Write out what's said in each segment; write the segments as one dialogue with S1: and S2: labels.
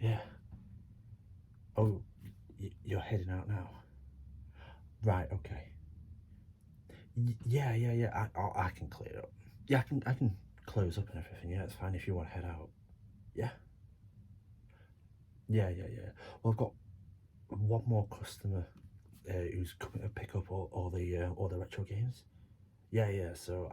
S1: Yeah. Oh, you're heading out now. Right. Okay. Yeah. I can clear it up. Yeah, I can close up and everything. Yeah, it's fine if you want to head out. Yeah. Yeah. Well, I've got one more customer who's coming to pick up all the retro games. Yeah. So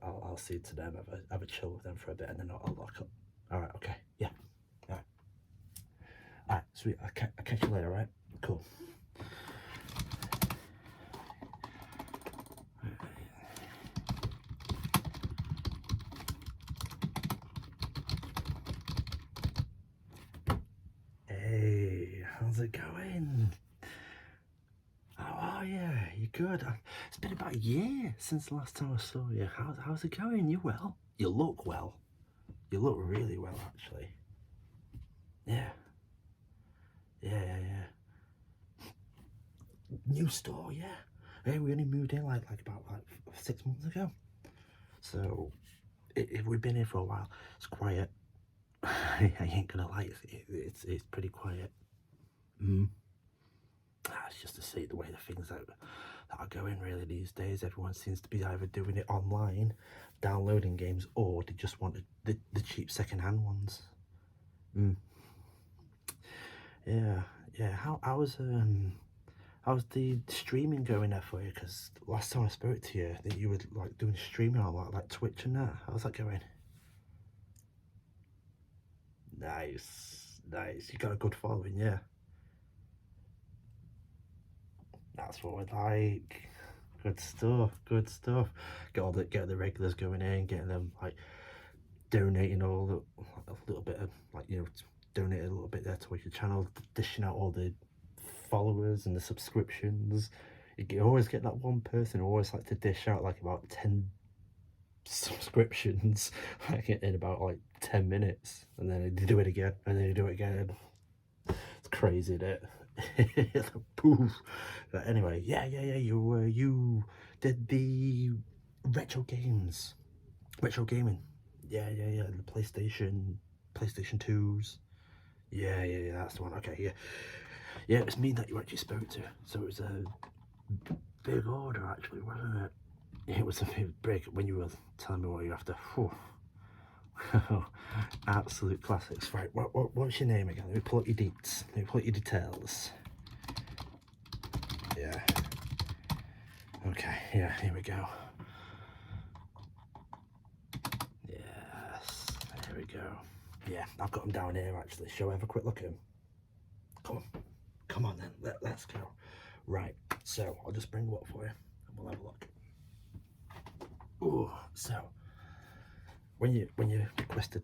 S1: I'll see to them. Have a chill with them for a bit, and then I'll lock up. All right. Okay. Yeah. All right. All right. Sweet. I'll catch you later. All right. Cool. Hey, how's it going? How are you? You good? It's been about a year since the last time I saw you. How's it going? You well? You look well. You look really well, actually. Yeah. Yeah. New store, yeah. Hey, we only moved in like about 6 months ago. So we've been here for a while. It's quiet. I ain't gonna lie, it's pretty quiet. It's just to see the way the things that are going really these days. Everyone seems to be either doing it online, downloading games, or they just want the cheap second-hand ones. Yeah. How's the streaming going there for you? Because last time I spoke to you, I think you were like doing streaming on like Twitch and that. How's that going? Nice. You got a good following, yeah. That's what we like. Good stuff. Get the regulars going in, getting them like donating a little bit of donate a little bit there towards your channel, dishing out all the followers and the subscriptions. You always get that one person who always like to dish out like about 10 subscriptions like in about like 10 minutes, and then they do it again, and then they do it again. It's crazy, isn't it? Poof. But anyway, yeah. You did the retro games, retro gaming. Yeah. The PlayStation 2s. Yeah. That's the one. Okay, yeah. It was me that you actually spoke to. So it was a big order, actually, wasn't it? It was a big break when you were telling me what you're after. Whew. Absolute classics. Right, what's your name again? Let me pull up your deets. Let me pull up your details. Yeah. Okay, yeah, here we go. Yes, there we go. Yeah, I've got them down here, actually. Shall I have a quick look at them? Come on then, let's go. Right, so I'll just bring them up for you, and we'll have a look. Oh, so when you requested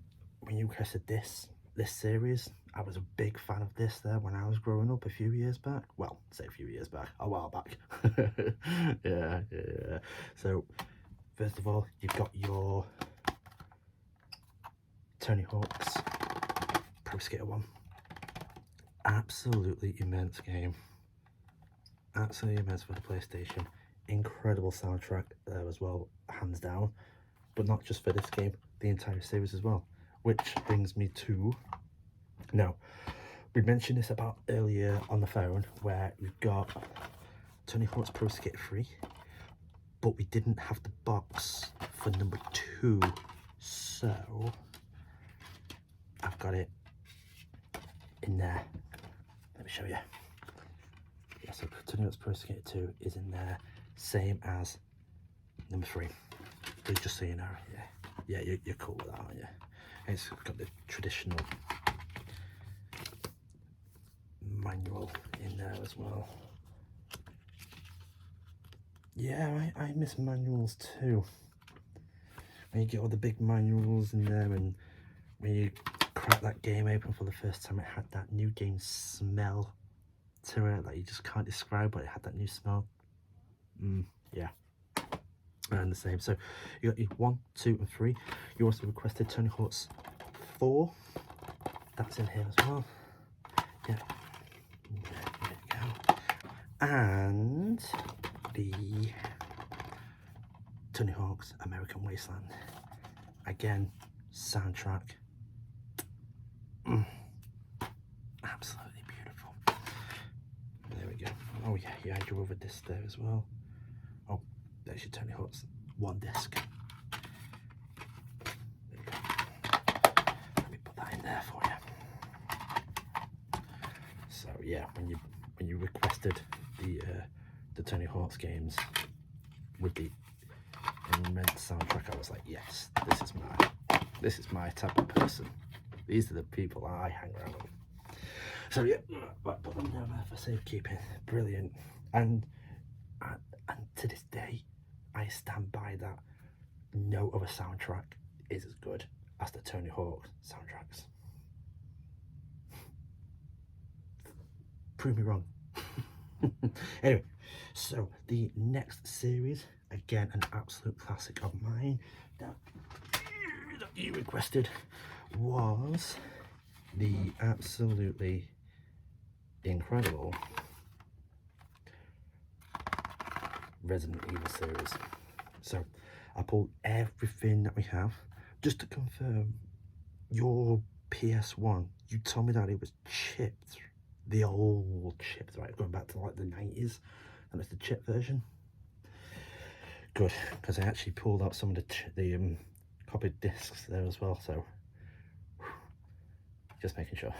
S1: this series, I was a big fan of this there when I was growing up a few years back. Well, say a few years back, a while back. Yeah. So first of all, you've got your Tony Hawk's Pro Skater 1. Absolutely immense game. Absolutely immense for the PlayStation. Incredible soundtrack there as well, hands down. But not just for this game, the entire series as well. Which brings me to... Now, we mentioned this about earlier on the phone, where we've got Tony Hawk's Pro Skater 3, but we didn't have the box for number 2, so I've got it in there. Let me show you. Yeah, so Tony Hawk's Pro Skater 2 is in there, same as number 3. Just so you know, yeah, you're cool with that, aren't you? And it's got the traditional manual in there as well. Yeah, I miss manuals too. When you get all the big manuals in there, and when you crack that game open for the first time, it had that new game smell to it that you just can't describe, but it had that new smell. Yeah. And the same. So you got your 1, 2 and 3. You also requested Tony Hawk's 4. That's in here as well. Yeah. There you go. And the Tony Hawk's American Wasteland. Again, soundtrack. you had your other disc there as well. Oh, there's your Tony Hawk's one disc. There you go. Let me put that in there for you. So yeah, when you requested the Tony Hawk's games with the immense soundtrack, I was like, yes, this is my type of person. These are the people I hang around with. So yeah, put them down there for safekeeping. Brilliant. And to this day, I stand by that. No other soundtrack is as good as the Tony Hawk soundtracks. Prove me wrong. Anyway, so the next series, again, an absolute classic of mine that you requested, was the absolutely incredible Resident Evil series. So I pulled everything that we have. Just to confirm, your PS1, you told me that it was chipped, the old chipped, right, going back to like the 90s, and it's the chip version. Good, because I actually pulled out some of the copied discs there as well, so just making sure.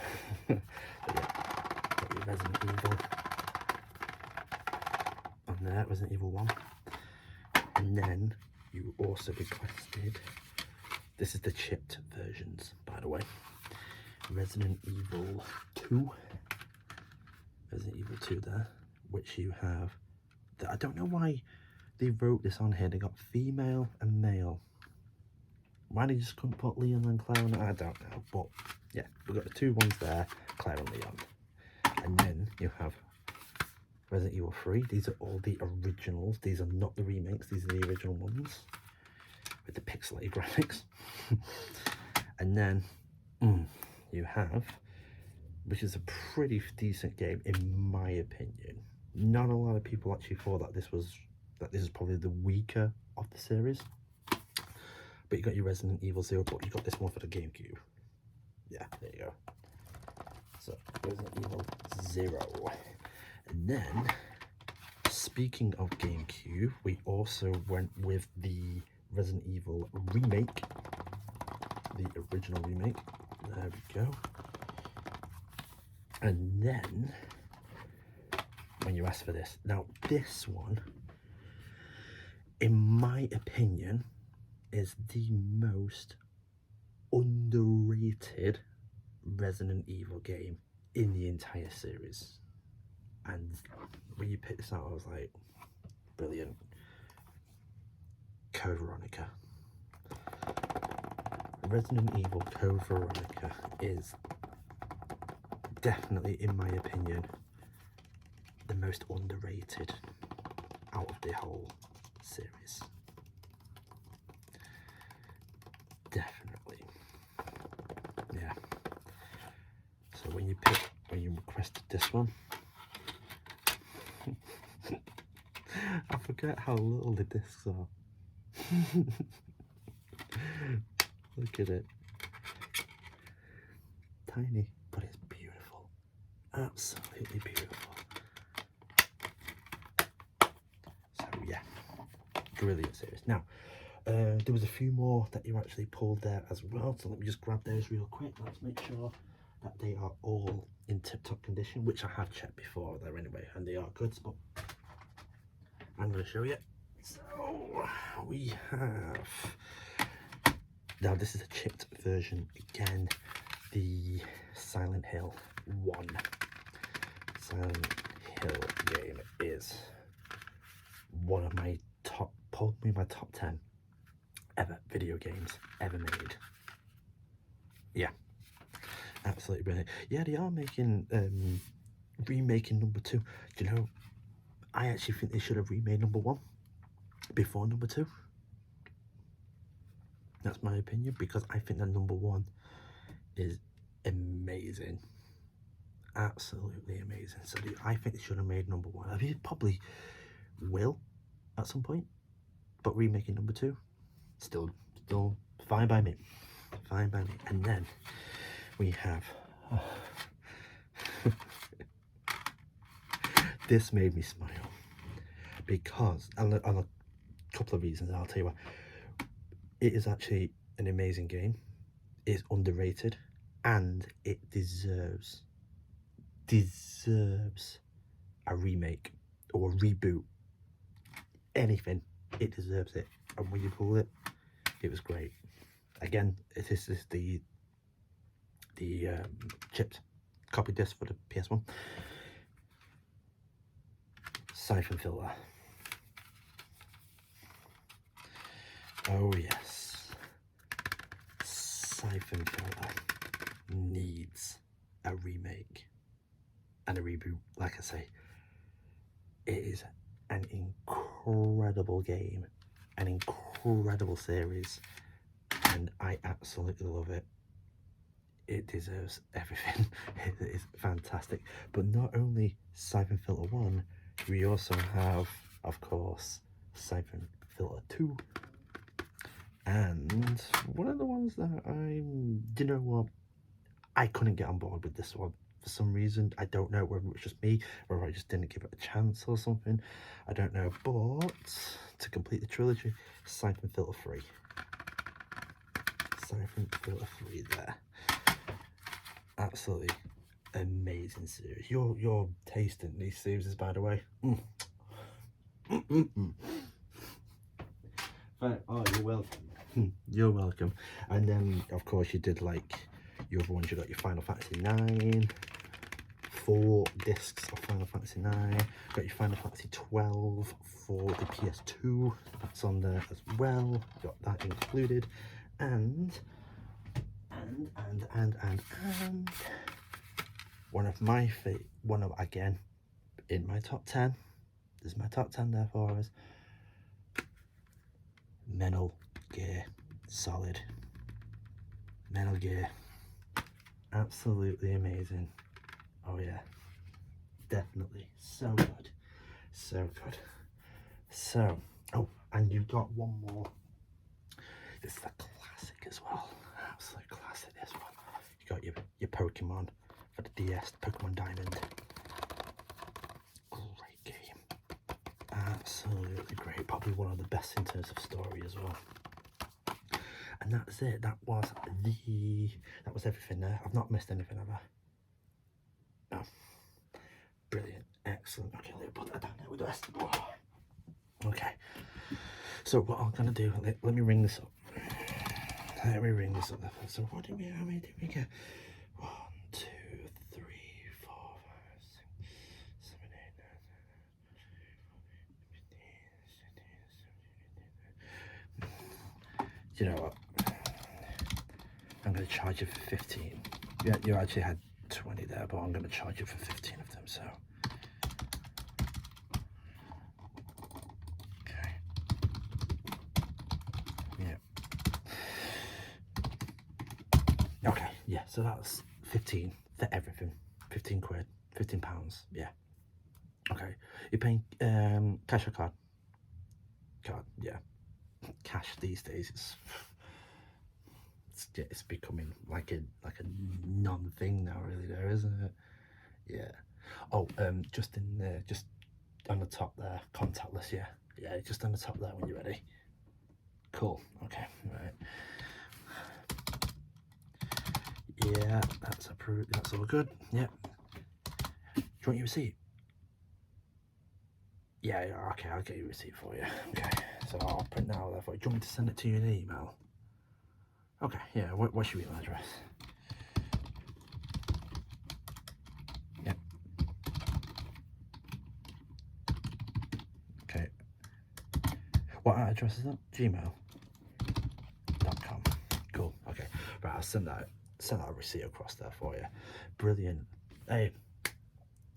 S1: But yeah, got your Resident Evil on there, Resident Evil 1. And then you also requested, this is the chipped versions, by the way, Resident Evil 2. Resident Evil 2 there, which you have, I don't know why they wrote this on here, they got female and male. Why they just couldn't put Leon and Claire on it, I don't know, but yeah, we've got the two ones there, Claire and Leon. And then you have Resident Evil 3, these are all the originals, these are not the remakes, these are the original ones, with the pixelated graphics. And then you have, which is a pretty decent game in my opinion. Not a lot of people actually thought that this is probably the weaker of the series. But you got your Resident Evil 0, but you got this one for the GameCube. Yeah, there you go. So Resident Evil 0. And then, speaking of GameCube, we also went with the Resident Evil remake. The original remake. There we go. And then, when you asked for this, now this one, in my opinion, is the most underrated Resident Evil game in the entire series. And when you picked this out, I was like, brilliant. Code Veronica. Resident Evil Code Veronica is definitely, in my opinion, the most underrated out of the whole series. Definitely. Yeah. So when you requested this one, I forget how little the discs are. Look at it. Tiny, but it's beautiful. Absolutely beautiful. So yeah, brilliant series. Now, there was a few more that you actually pulled there as well, so let me just grab those real quick. Let's make sure that they are all in tip-top condition, which I have checked before there anyway, and they are good, but I'm going to show you. So we have, now this is a chipped version again, the Silent Hill 1. Silent Hill game is one of my probably my top 10 ever video games ever made. Yeah, absolutely brilliant. Yeah, they are making remaking number 2. Do you know, I actually think they should have remade number 1 before number 2. That's my opinion, because I think that number 1 is amazing, absolutely amazing. So I think they should have made number 1. I mean, it probably will at some point, but remaking number 2, still fine by me, fine by me. And then we have this made me smile. because, on a couple of reasons, I'll tell you why. It is actually an amazing game. It's underrated, and it deserves a remake or a reboot. Anything, it deserves it. And when you pull it, it was great. Again, this is the chipped copy disc for the PS1. Siphon Filter. Oh yes, Siphon Filter needs a remake and a reboot. Like I say, it is an incredible game, an incredible series, and I absolutely love it. It deserves everything. It is fantastic. But not only Siphon Filter 1, we also have, of course, Siphon Filter 2. And one of the ones that you know what, I couldn't get on board with this one for some reason. I don't know whether it was just me, or I just didn't give it a chance or something. I don't know, but to complete the trilogy, Siphon Filter 3. Siphon Filter 3 there. Absolutely amazing series. You're tasting these series, by the way. Oh, you're welcome. You're welcome. And then, of course, you did like your other ones. You got your Final Fantasy 9, 4 discs of Final Fantasy 9. Got your Final Fantasy 12 for the PS2. That's on there as well. Got that included. And again, in my top 10. This is my top 10 there for us. Metal Gear Solid. Metal Gear. Absolutely amazing. Oh yeah. Definitely. So good. So good. So, oh, and you've got one more. This is a classic as well. Absolute classic, this one. You got your Pokemon for the DS, Pokemon Diamond. Great game. Absolutely great. Probably one of the best in terms of story as well. And that's it. That was everything there. I've not missed anything, have I? No. Brilliant. Excellent. Okay, let me put that down there with the rest. Okay. So what I'm gonna do, let me ring this up. Let me ring this up. So how many did we get? 1, 2, 3, 4, 5, 6, 7, 8, 9, 10. You know what? I'm going to charge you for 15. Yeah, you actually had 20 there, but I'm going to charge you for 15 of them, so. Okay. Yeah. Okay, yeah, so that's 15 for everything. 15 quid, 15 pounds, yeah. Okay, you're paying cash or card? Card, yeah. Cash these days, it's becoming like a non-thing now, really, there, isn't it? Yeah. Oh, just on the top there, contactless, yeah, just on the top there when you're ready. Cool. Okay, right. Yeah, that's approved. That's all good. Yep. Do you want your receipt? Yeah, okay, I'll get your receipt for you. Okay, so I'll print that out there for you. Do you want me to send it to you in an email? Okay, yeah, what's your email address? Yep. Okay. What address is that? Gmail.com. Cool, okay. Right, I'll send that receipt across there for you. Brilliant. Hey,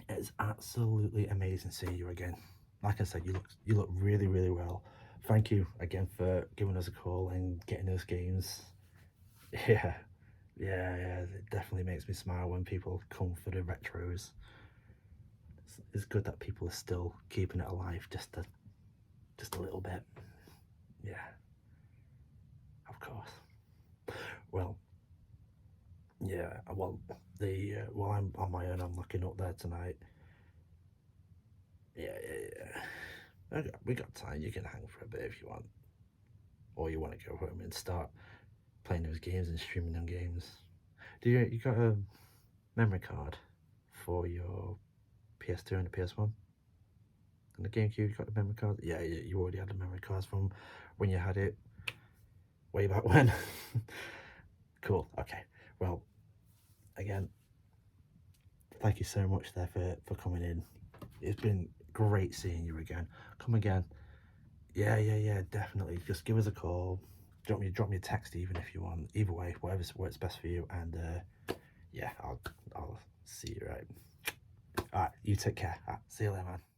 S1: it's absolutely amazing seeing you again. Like I said, you look really, really well. Thank you again for giving us a call and getting those games. Yeah, it definitely makes me smile when people come for the retros. It's good that people are still keeping it alive just a little bit. Yeah, of course. Well, yeah, well, while I'm on my own, I'm looking up there tonight. Yeah. Okay, we got time. You can hang for a bit if you want, or you want to go home and start playing those games and streaming them games. You got a memory card for your PS2 and the PS1? And the GameCube, you got the memory card? Yeah, you already had the memory cards from when you had it way back when. Cool. Okay. Well, again, thank you so much there for coming in. It's been great seeing you again. Come again. Yeah, definitely. Just give us a call. Drop me a text even if you want. Either way, whatever works best for you. And yeah, I'll see you, right? Alright, you take care. See you later, man.